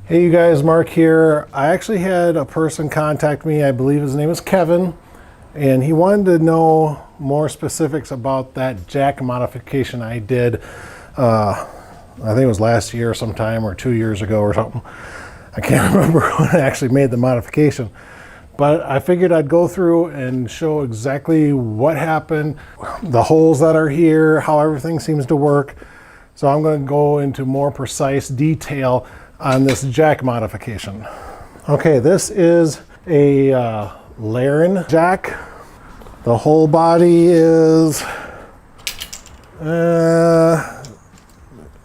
Hey you guys, Mark here. I actually had a person contact me, I believe his name is Kevin, and he wanted to know more specifics about that jack modification I did. I think it was last year sometime or 2 years ago or something. I can't remember when I actually made the modification. But I figured I'd go through and show exactly what happened, the holes that are here, how everything seems to work. So I'm going to go into more precise detail on this jack modification. Okay, this is a Laren jack. The whole body is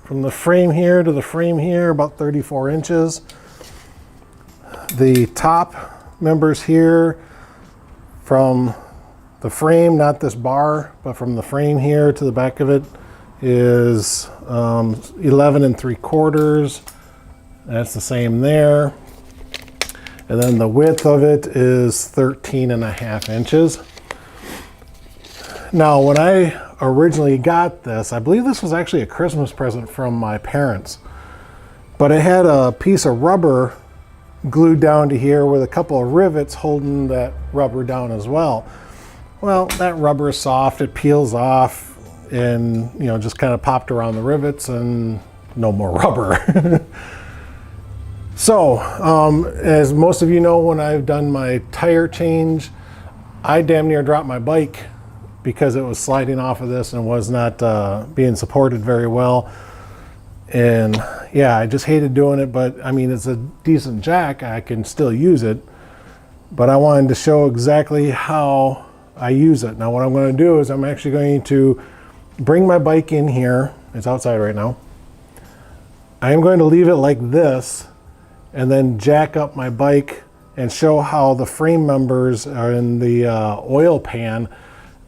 from the frame here to the frame here about 34 inches. The top members here from the frame, not this bar, but from the frame here to the back of it is 11 3/4. That's the same there. And then the width of it is 13.5 inches. Now, when I originally got this, I believe this was actually a Christmas present from my parents, but it had a piece of rubber glued down to here with a couple of rivets holding that rubber down as well. Well, that rubber is soft, it peels off, and just kind of popped around the rivets and no more rubber. So, as most of you know, when I've done my tire change, I damn near dropped my bike because it was sliding off of this and was not being supported very well. And yeah, I just hated doing it, but I mean, it's a decent jack, I can still use it. But I wanted to show exactly how I use it. Now what I'm going to do is I'm actually going to bring my bike in here. It's outside right now. I am going to leave it like this and then jack up my bike and show how the frame members are in the oil pan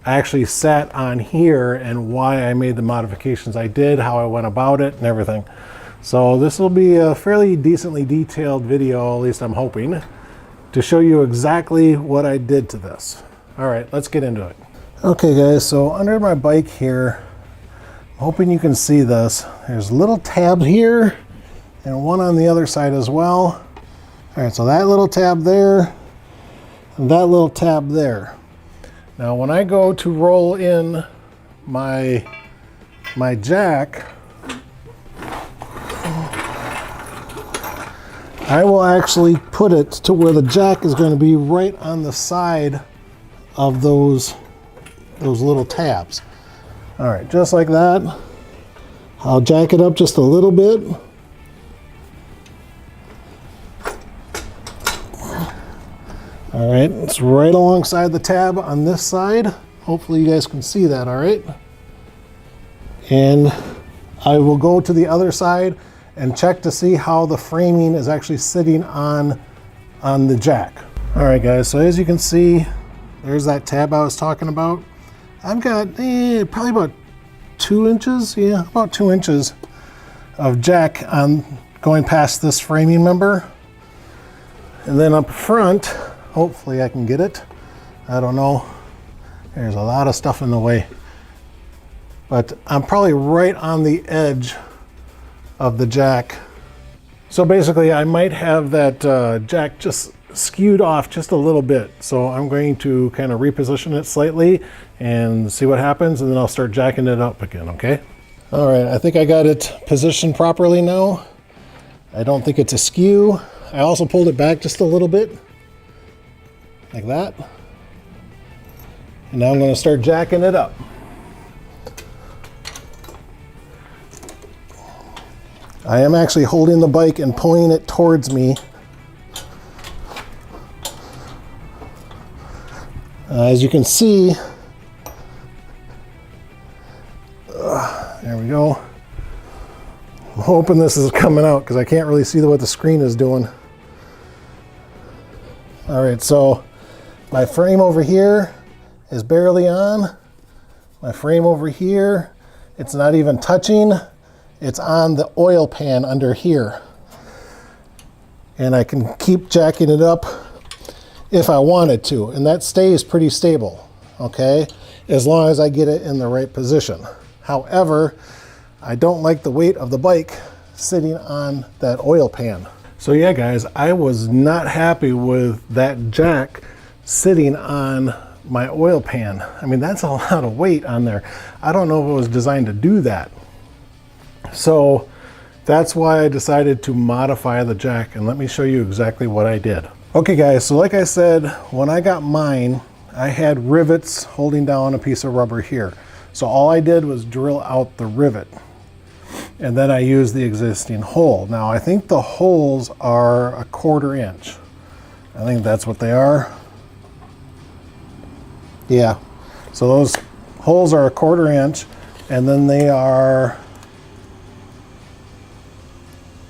actually sat on here and why I made the modifications I did, how I went about it and everything. So this will be a fairly decently detailed video, at least I'm hoping, to show you exactly what I did to this. All right, let's get into it. Okay guys, so under my bike here, I'm hoping you can see this. There's little tabs here and one on the other side as well. All right, so that little tab there and that little tab there. Now when I go to roll in my jack, I will actually put it to where the jack is going to be right on the side of those little tabs. All right, just like that. I'll jack it up just a little bit. All right, it's right alongside the tab on this side. Hopefully you guys can see that, all right? And I will go to the other side and check to see how the framing is actually sitting on the jack. All right, guys, so as you can see, there's that tab I was talking about. I've got probably about 2 inches, yeah, about 2 inches of jack on going past this framing member. And then up front, hopefully I can get it. I don't know. There's a lot of stuff in the way. But I'm probably right on the edge of the jack. So basically I might have that jack just skewed off just a little bit. So I'm going to kind of reposition it slightly and see what happens, and then I'll start jacking it up again, okay? All right, I think I got it positioned properly now. I don't think it's askew. I also pulled it back just a little bit, like that. And now I'm going to start jacking it up. I am actually holding the bike and pulling it towards me. As you can see, there we go. I'm hoping this is coming out because I can't really see what the screen is doing. All right, so my frame over here is barely on. My frame over here, it's not even touching. It's on the oil pan under here. And I can keep jacking it up if I wanted to, and that stays pretty stable, okay? As long as I get it in the right position. However, I don't like the weight of the bike sitting on that oil pan. So yeah, guys, I was not happy with that jack sitting on my oil pan. I mean, that's a lot of weight on there. I don't know if it was designed to do that. So that's why I decided to modify the jack, and let me show you exactly what I did. Okay guys, so like I said, when I got mine, I had rivets holding down a piece of rubber here. So all I did was drill out the rivet, and then I used the existing hole. Now I think the holes are 1/4 inch. I think that's what they are. Yeah, so those holes are 1/4 inch, and then they are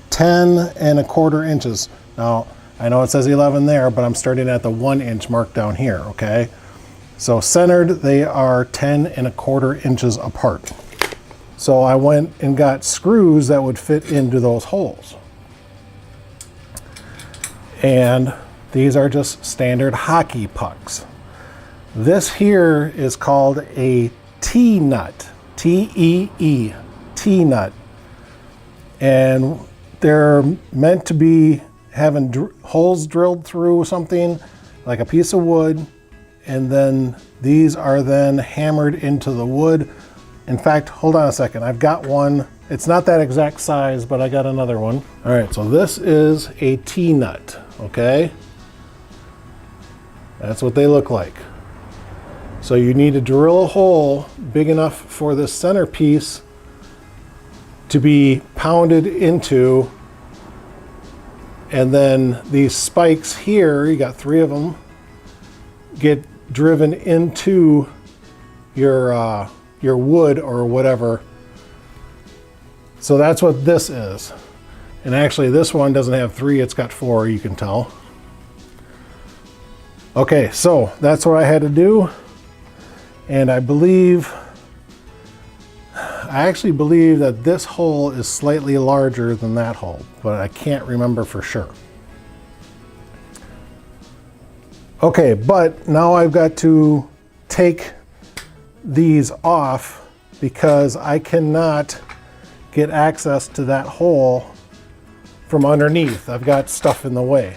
10 1/4 inches. Now, I know it says 11 there, but I'm starting at the 1 inch mark down here, okay? So centered, they are 10 1/4 inches apart. So I went and got screws that would fit into those holes. And these are just standard hockey pucks. This here is called a T-nut, T-E-E, T-nut. And they're meant to be having holes drilled through something like a piece of wood, and then these are then hammered into the wood. In fact, hold on a second, I've got one. It's not that exact size, but I got another one. All right, so this is a T-nut, okay? That's what they look like. So you need to drill a hole big enough for this centerpiece to be pounded into, and then these spikes here, you got 3 of them, get driven into your wood or whatever. So that's what this is. And actually this one doesn't have 3, it's got 4, you can tell. Okay, so that's what I had to do. And I actually believe that this hole is slightly larger than that hole, but I can't remember for sure. Okay, but now I've got to take these off because I cannot get access to that hole from underneath. I've got stuff in the way.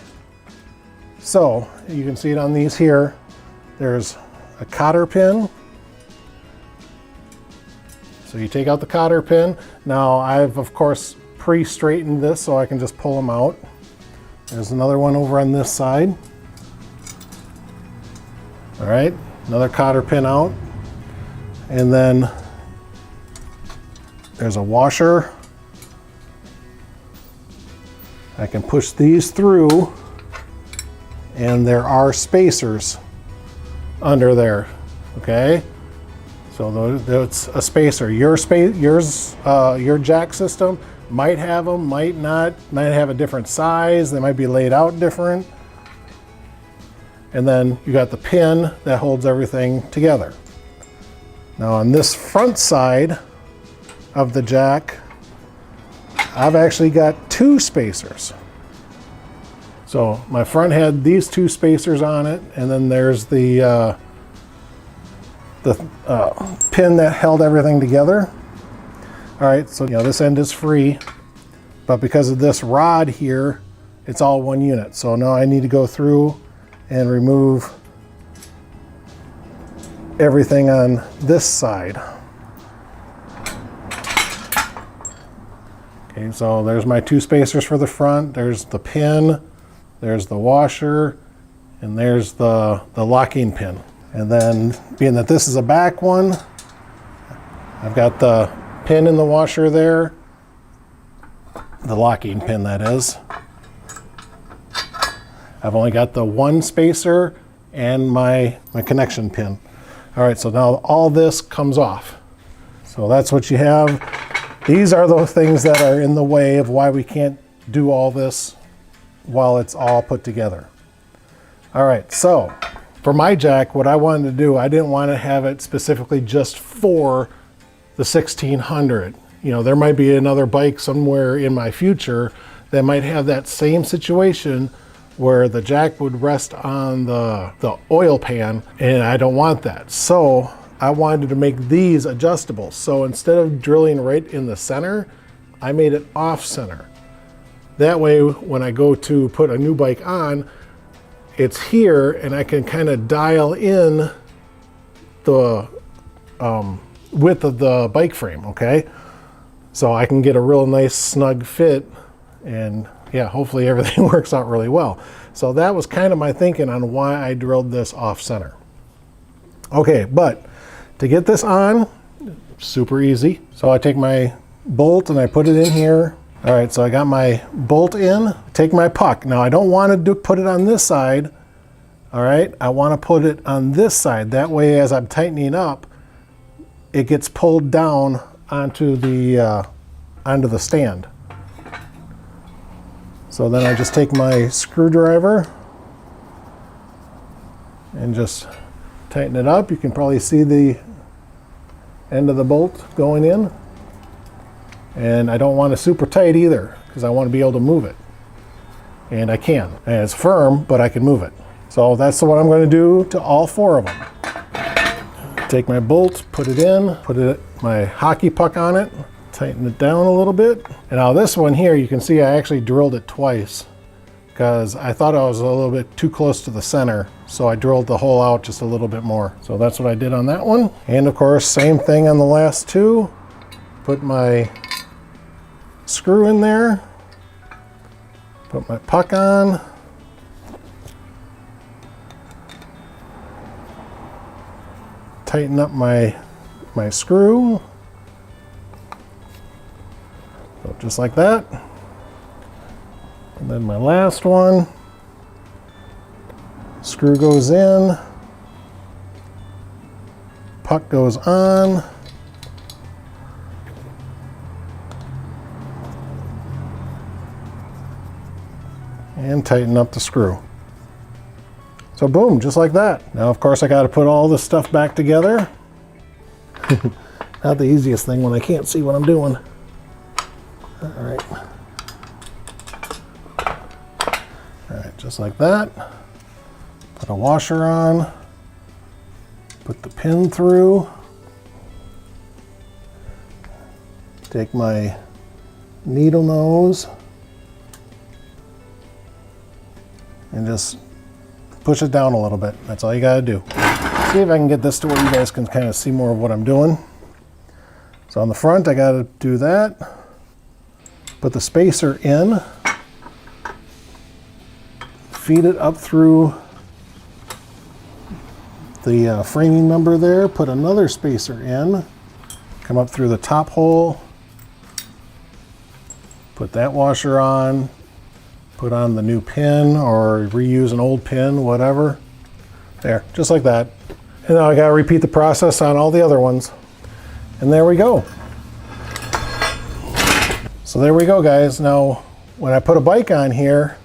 So you can see it on these here. There's a cotter pin. So you take out the cotter pin. Now I've of course pre-straightened this so I can just pull them out. There's another one over on this side. All right, another cotter pin out. And then there's a washer. I can push these through, and there are spacers under there, okay? So that's a spacer. Your jack system might have them, might not, might have a different size. They might be laid out different. And then you got the pin that holds everything together. Now on this front side of the jack, I've actually got 2 spacers. So my front had these 2 spacers on it, and then there's the pin that held everything together. All right, so this end is free, but because of this rod here, it's all one unit. So now I need to go through and remove everything on this side. Okay, so there's my 2 spacers for the front, there's the pin, there's the washer, and there's the locking pin. And then, being that this is a back one, I've got the pin in the washer there, the locking pin that is. I've only got the 1 spacer and my connection pin. All right, so now all this comes off. So that's what you have. These are the things that are in the way of why we can't do all this while it's all put together. All right, so for my jack, what I wanted to do, I didn't want to have it specifically just for the 1600. There might be another bike somewhere in my future that might have that same situation where the jack would rest on the oil pan, and I don't want that. So I wanted to make these adjustable. So instead of drilling right in the center, I made it off center. That way, when I go to put a new bike on, it's here and I can kind of dial in the width of the bike frame, okay? So I can get a real nice snug fit, and yeah, hopefully everything works out really well. So that was kind of my thinking on why I drilled this off center. Okay, but to get this on, super easy. So I take my bolt and I put it in here. All right, so I got my bolt in, take my puck. Now I don't want to put it on this side, all right? I want to put it on this side. That way, as I'm tightening up, it gets pulled down onto the stand. So then I just take my screwdriver and just tighten it up. You can probably see the end of the bolt going in. And I don't want it super tight either, because I want to be able to move it. And I can. And it's firm, but I can move it. So that's what I'm going to do to all 4 of them. Take my bolt, put it in, put my hockey puck on it, tighten it down a little bit. And now this one here, you can see I actually drilled it twice, because I thought I was a little bit too close to the center. So I drilled the hole out just a little bit more. So that's what I did on that one. And of course, same thing on the last 2. Put my screw in there, put my puck on, tighten up my screw, so just like that. And then my last one, screw goes in, puck goes on, and tighten up the screw. So boom, just like that. Now of course I got to put all this stuff back together. Not the easiest thing when I can't see what I'm doing. All right, just like that. Put a washer on, put the pin through, take my needle nose and just push it down a little bit. That's all you got to do. See if I can get this to where you guys can kind of see more of what I'm doing. So on the front, I got to do that. Put the spacer in. Feed it up through the framing member there. Put another spacer in. Come up through the top hole. Put that washer on. Put on the new pin or reuse an old pin, whatever. There, just like that. And now I gotta repeat the process on all the other ones. And there we go. So there we go, guys. Now, when I put a bike on here,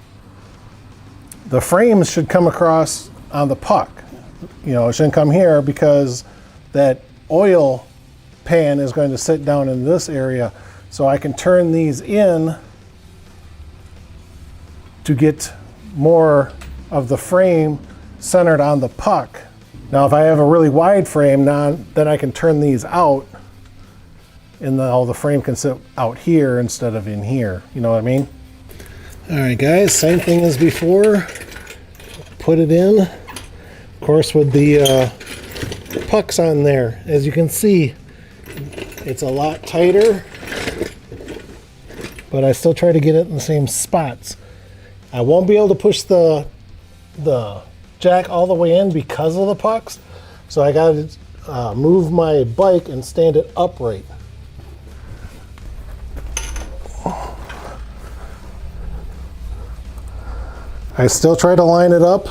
the frames should come across on the puck. You know, it shouldn't come here because that oil pan is going to sit down in this area. So I can turn these in to get more of the frame centered on the puck. Now if I have a really wide frame, then I can turn these out and all the frame can sit out here instead of in here. You know what I mean? All right guys, same thing as before. Put it in, of course, with the pucks on there. As you can see, it's a lot tighter, but I still try to get it in the same spots. I won't be able to push the jack all the way in because of the pucks, so I got to move my bike and stand it upright. I still try to line it up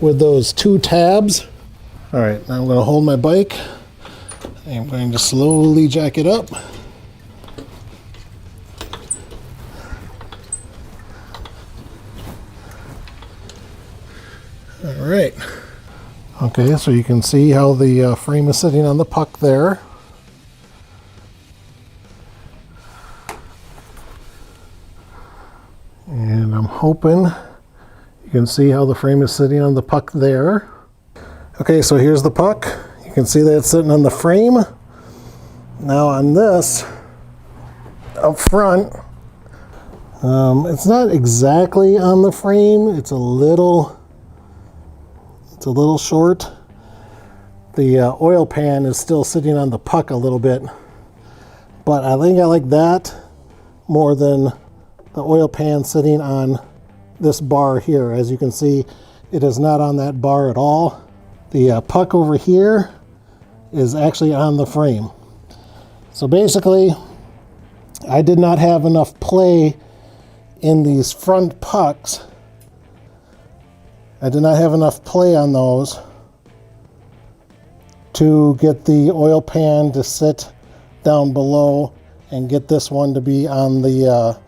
with those 2 tabs. All right, now I'm going to hold my bike. I'm going to slowly jack it up. All right. Okay, so you can see how the frame is sitting on the puck there. And I'm hoping you can see how the frame is sitting on the puck there. Okay, so here's the puck. You can see that it's sitting on the frame. Now on this, up front, It's not exactly on the frame. It's a little short. The oil pan is still sitting on the puck a little bit, but I think I like that more than the oil pan sitting on this bar here. As you can see, it is not on that bar at all. The puck over here is actually on the frame. So basically, I did not have enough play in these front pucks. I did not have enough play on those to get the oil pan to sit down below and get this one to be on the,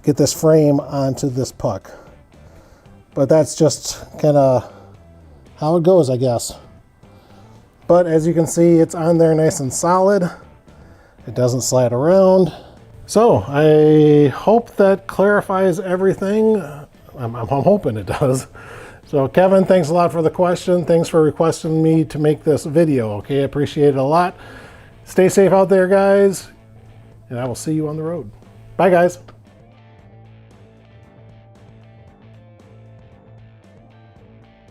get this frame onto this puck. But that's just kind of how it goes, I guess. But as you can see, it's on there nice and solid. It doesn't slide around. So I hope that clarifies everything. I'm hoping it does. So Kevin, thanks a lot for the question. Thanks for requesting me to make this video. Okay, I appreciate it a lot. Stay safe out there, guys, and I will see you on the road. Bye, guys.